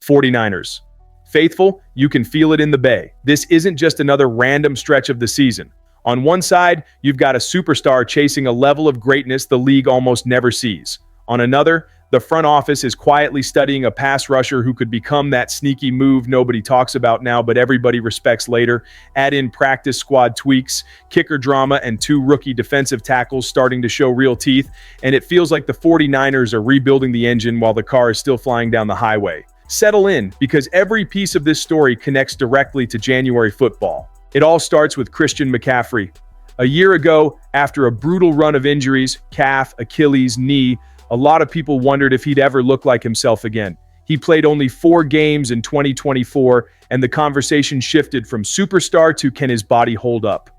49ers. Faithful, you can feel it in the Bay. This isn't just another random stretch of the season. On one side, you've got a superstar chasing a level of greatness the league almost never sees. On another, the front office is quietly studying a pass rusher who could become that sneaky move nobody talks about now but everybody respects later. Add in practice squad tweaks, kicker drama, and 2 rookie defensive tackles starting to show real teeth, and it feels like the 49ers are rebuilding the engine while the car is still flying down the highway. Settle in, because every piece of this story connects directly to January football. It all starts with Christian McCaffrey. A year ago, after a brutal run of injuries, calf, Achilles, knee, a lot of people wondered if he'd ever look like himself again. He played only 4 games in 2024, and the conversation shifted from superstar to can his body hold up.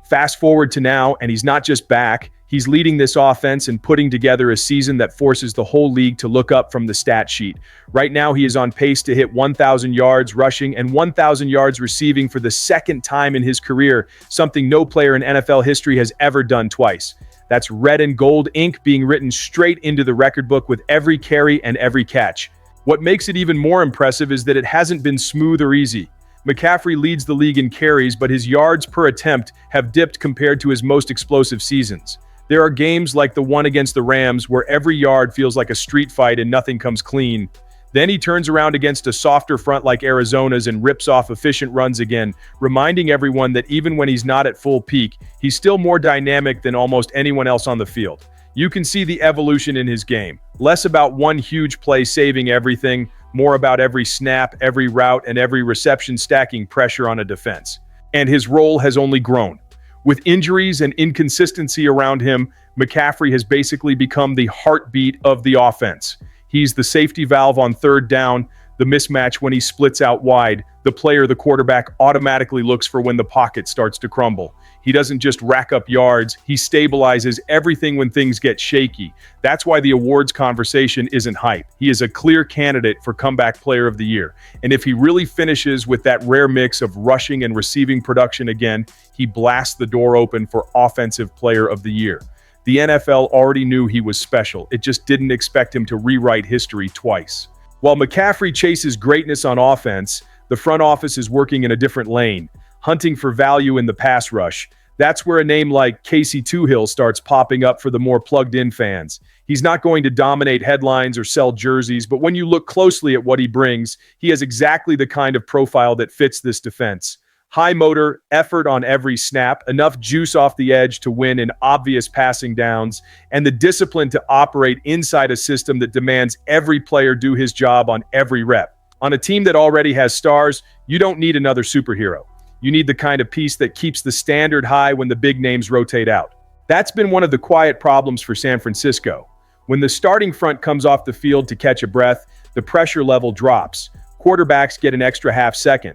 Fast forward to now, and he's not just back, he's leading this offense and putting together a season that forces the whole league to look up from the stat sheet. Right now, he is on pace to hit 1,000 yards rushing and 1,000 yards receiving for the second time in his career, something no player in NFL history has ever done twice. That's red and gold ink being written straight into the record book with every carry and every catch. What makes it even more impressive is that it hasn't been smooth or easy. McCaffrey leads the league in carries, but his yards per attempt have dipped compared to his most explosive seasons. There are games like the one against the Rams where every yard feels like a street fight and nothing comes clean. Then he turns around against a softer front like Arizona's and rips off efficient runs again, reminding everyone that even when he's not at full peak, he's still more dynamic than almost anyone else on the field. You can see the evolution in his game. Less about one huge play saving everything, more about every snap, every route, and every reception stacking pressure on a defense. And his role has only grown. With injuries and inconsistency around him, McCaffrey has basically become the heartbeat of the offense. He's the safety valve on third down, the mismatch when he splits out wide, the player the quarterback automatically looks for when the pocket starts to crumble. He doesn't just rack up yards, he stabilizes everything when things get shaky. That's why the awards conversation isn't hype. He is a clear candidate for Comeback Player of the Year. And if he really finishes with that rare mix of rushing and receiving production again, he blasts the door open for Offensive Player of the Year. The NFL already knew he was special, it just didn't expect him to rewrite history twice. While McCaffrey chases greatness on offense, the front office is working in a different lane, hunting for value in the pass rush. That's where a name like Casey Toohill starts popping up for the more plugged-in fans. He's not going to dominate headlines or sell jerseys, but when you look closely at what he brings, he has exactly the kind of profile that fits this defense. High motor, effort on every snap, enough juice off the edge to win in obvious passing downs, and the discipline to operate inside a system that demands every player do his job on every rep. On a team that already has stars, you don't need another superhero. You need the kind of piece that keeps the standard high when the big names rotate out. That's been one of the quiet problems for San Francisco. When the starting front comes off the field to catch a breath, the pressure level drops. Quarterbacks get an extra half second.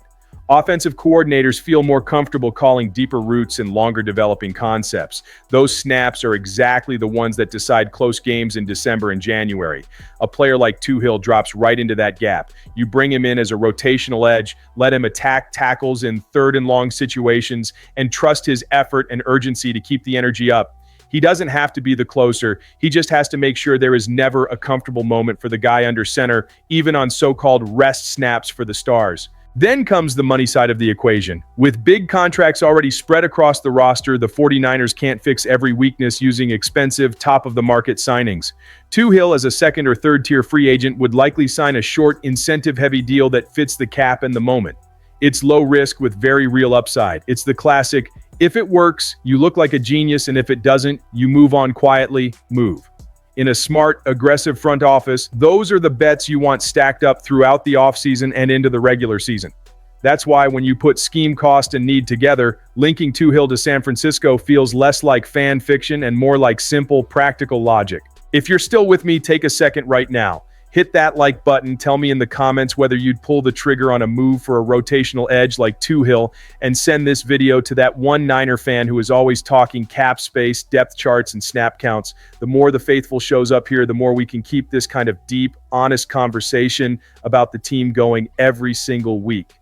Offensive coordinators feel more comfortable calling deeper routes and longer developing concepts. Those snaps are exactly the ones that decide close games in December and January. A player like Toohill drops right into that gap. You bring him in as a rotational edge, let him attack tackles in third and long situations, and trust his effort and urgency to keep the energy up. He doesn't have to be the closer, he just has to make sure there is never a comfortable moment for the guy under center, even on so-called rest snaps for the stars. Then comes the money side of the equation. With big contracts already spread across the roster, the 49ers can't fix every weakness using expensive, top-of-the-market signings. Toohill, as a second or third-tier free agent, would likely sign a short, incentive-heavy deal that fits the cap and the moment. It's low risk with very real upside. It's the classic, if it works, you look like a genius, and if it doesn't, you move on quietly, move. In a smart, aggressive front office, those are the bets you want stacked up throughout the offseason and into the regular season. That's why when you put scheme, cost, and need together, linking Toohill to San Francisco feels less like fan fiction and more like simple, practical logic. If you're still with me, take a second right now. Hit that like button, tell me in the comments whether you'd pull the trigger on a move for a rotational edge like Toohill, and send this video to that one Niner fan who is always talking cap space, depth charts, and snap counts. The more the faithful shows up here, the more we can keep this kind of deep, honest conversation about the team going every single week.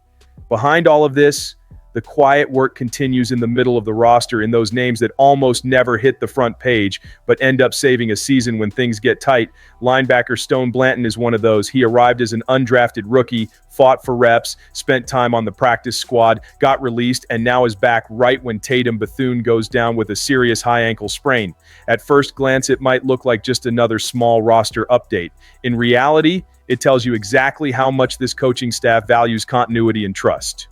Behind all of this, the quiet work continues in the middle of the roster in those names that almost never hit the front page, but end up saving a season when things get tight. Linebacker Stone Blanton is one of those. He arrived as an undrafted rookie, fought for reps, spent time on the practice squad, got released, and now is back right when Tatum Bethune goes down with a serious high ankle sprain. At first glance, it might look like just another small roster update. In reality, it tells you exactly how much this coaching staff values continuity and trust.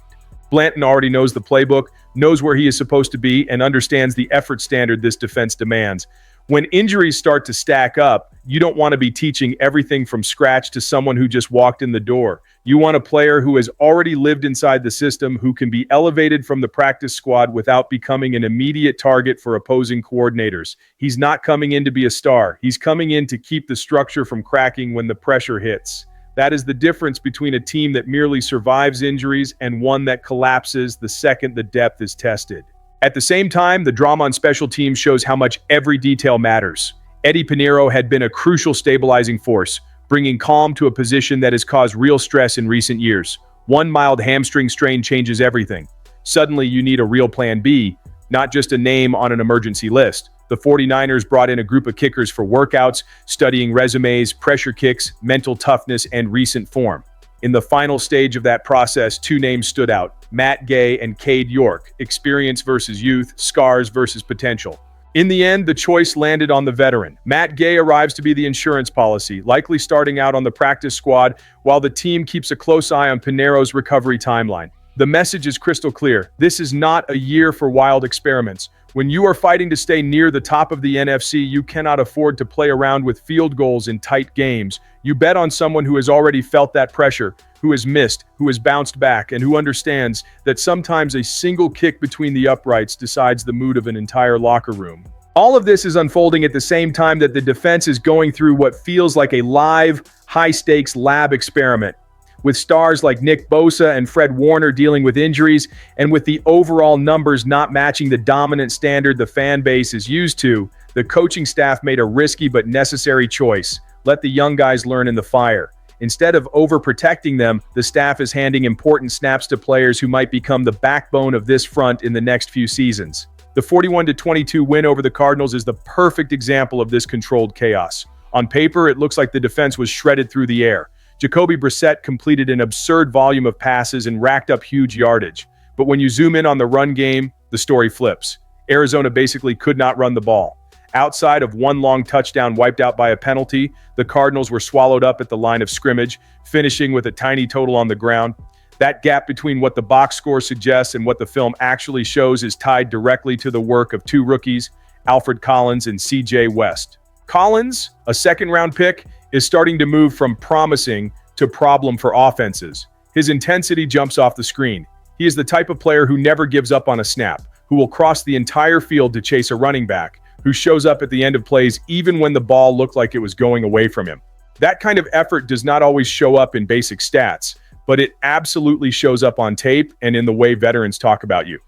Blanton already knows the playbook, knows where he is supposed to be, and understands the effort standard this defense demands. When injuries start to stack up, you don't want to be teaching everything from scratch to someone who just walked in the door. You want a player who has already lived inside the system, who can be elevated from the practice squad without becoming an immediate target for opposing coordinators. He's not coming in to be a star. He's coming in to keep the structure from cracking when the pressure hits. That is the difference between a team that merely survives injuries and one that collapses the second the depth is tested. At the same time, the drama on special teams shows how much every detail matters. Eddie Pinheiro had been a crucial stabilizing force, bringing calm to a position that has caused real stress in recent years. One mild hamstring strain changes everything. Suddenly, you need a real plan B, not just a name on an emergency list. The 49ers brought in a group of kickers for workouts, studying resumes, pressure kicks, mental toughness, and recent form. In the final stage of that process, two names stood out: Matt Gay and Cade York, experience versus youth, scars versus potential. In the end, the choice landed on the veteran. Matt Gay arrives to be the insurance policy, likely starting out on the practice squad, while the team keeps a close eye on Pinheiro's recovery timeline. The message is crystal clear. This is not a year for wild experiments. When you are fighting to stay near the top of the NFC, you cannot afford to play around with field goals in tight games. You bet on someone who has already felt that pressure, who has missed, who has bounced back, and who understands that sometimes a single kick between the uprights decides the mood of an entire locker room. All of this is unfolding at the same time that the defense is going through what feels like a live, high-stakes lab experiment. With stars like Nick Bosa and Fred Warner dealing with injuries, and with the overall numbers not matching the dominant standard the fan base is used to, the coaching staff made a risky but necessary choice: let the young guys learn in the fire. Instead of overprotecting them, the staff is handing important snaps to players who might become the backbone of this front in the next few seasons. The 41-22 win over the Cardinals is the perfect example of this controlled chaos. On paper, it looks like the defense was shredded through the air. Jacoby Brissett completed an absurd volume of passes and racked up huge yardage. But when you zoom in on the run game, the story flips. Arizona basically could not run the ball. Outside of one long touchdown wiped out by a penalty, the Cardinals were swallowed up at the line of scrimmage, finishing with a tiny total on the ground. That gap between what the box score suggests and what the film actually shows is tied directly to the work of two rookies, Alfred Collins and C.J. West. Collins, a second-round pick, is starting to move from promising to problem for offenses. His intensity jumps off the screen. He is the type of player who never gives up on a snap, who will cross the entire field to chase a running back, who shows up at the end of plays even when the ball looked like it was going away from him. That kind of effort does not always show up in basic stats, but it absolutely shows up on tape and in the way veterans talk about you.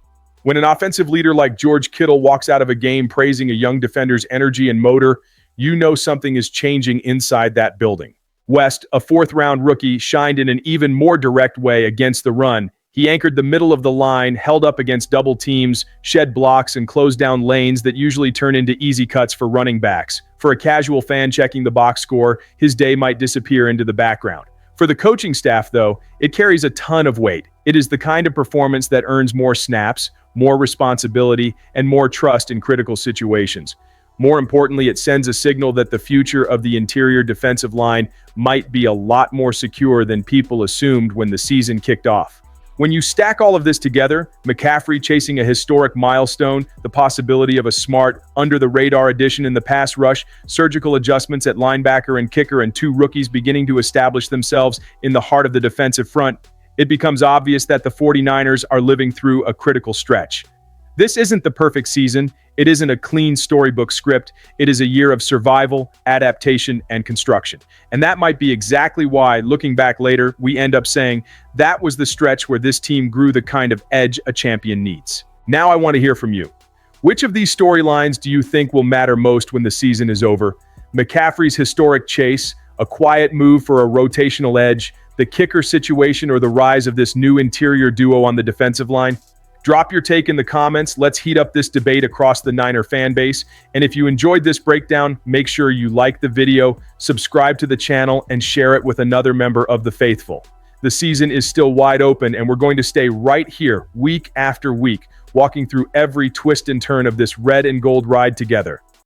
When an offensive leader like George Kittle walks out of a game praising a young defender's energy and motor, you know something is changing inside that building. West, a fourth-round rookie, shined in an even more direct way against the run. He anchored the middle of the line, held up against double teams, shed blocks, and closed down lanes that usually turn into easy cuts for running backs. For a casual fan checking the box score, his day might disappear into the background. For the coaching staff, though, it carries a ton of weight. It is the kind of performance that earns more snaps, more responsibility, and more trust in critical situations. More importantly, it sends a signal that the future of the interior defensive line might be a lot more secure than people assumed when the season kicked off. When you stack all of this together, McCaffrey chasing a historic milestone, the possibility of a smart, under-the-radar addition in the pass rush, surgical adjustments at linebacker and kicker, and two rookies beginning to establish themselves in the heart of the defensive front, it becomes obvious that the 49ers are living through a critical stretch. This isn't the perfect season. It isn't a clean storybook script. It is a year of survival, adaptation, and construction. And that might be exactly why, looking back later, we end up saying that was the stretch where this team grew the kind of edge a champion needs. Now I want to hear from you. Which of these storylines do you think will matter most when the season is over? McCaffrey's historic chase, a quiet move for a rotational edge, the kicker situation, or the rise of this new interior duo on the defensive line? Drop your take in the comments. Let's heat up this debate across the Niner fan base. And if you enjoyed this breakdown, make sure you like the video, subscribe to the channel, and share it with another member of the faithful. The season is still wide open, and we're going to stay right here week after week, walking through every twist and turn of this red and gold ride together.